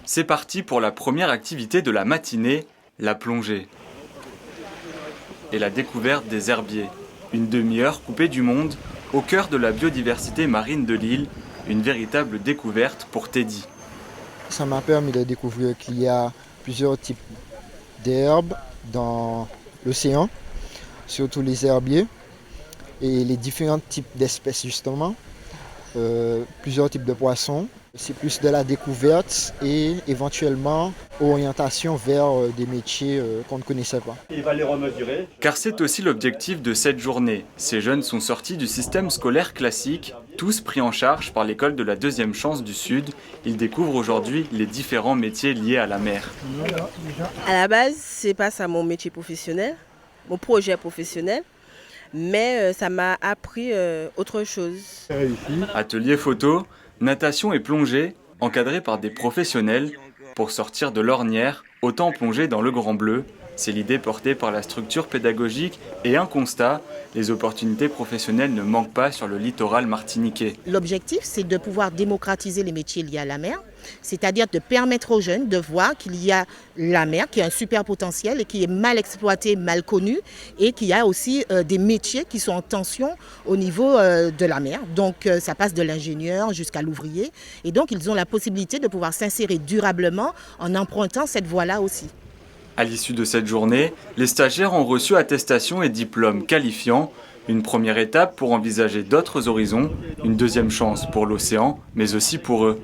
C'est parti pour la première activité de la matinée, la plongée. Et la découverte des herbiers. Une demi-heure coupée du monde, au cœur de la biodiversité marine de l'île, une véritable découverte pour Teddy. Ça m'a permis de découvrir qu'il y a plusieurs types d'herbes dans l'océan, surtout les herbiers, et les différents types d'espèces justement, plusieurs types de poissons. C'est plus de la découverte et éventuellement orientation vers des métiers qu'on ne connaissait pas. Car c'est aussi l'objectif de cette journée. Ces jeunes sont sortis du système scolaire classique, tous pris en charge par l'école de la deuxième chance du Sud. Ils découvrent aujourd'hui les différents métiers liés à la mer. À la base, c'est pas ça mon métier professionnel, mon projet professionnel, mais ça m'a appris autre chose. Atelier photo, natation et plongée, encadrés par des professionnels. Pour sortir de l'ornière, autant plonger dans le grand bleu. C'est l'idée portée par la structure pédagogique et un constat, les opportunités professionnelles ne manquent pas sur le littoral martiniquais. L'objectif, c'est de pouvoir démocratiser les métiers liés à la mer, c'est-à-dire de permettre aux jeunes de voir qu'il y a la mer, qui a un super potentiel et qui est mal exploité, mal connu, et qu'il y a aussi des métiers qui sont en tension au niveau de la mer. Donc ça passe de l'ingénieur jusqu'à l'ouvrier, et donc ils ont la possibilité de pouvoir s'insérer durablement en empruntant cette voie-là aussi. À l'issue de cette journée, les stagiaires ont reçu attestations et diplômes qualifiants. Une première étape pour envisager d'autres horizons, une deuxième chance pour l'océan, mais aussi pour eux.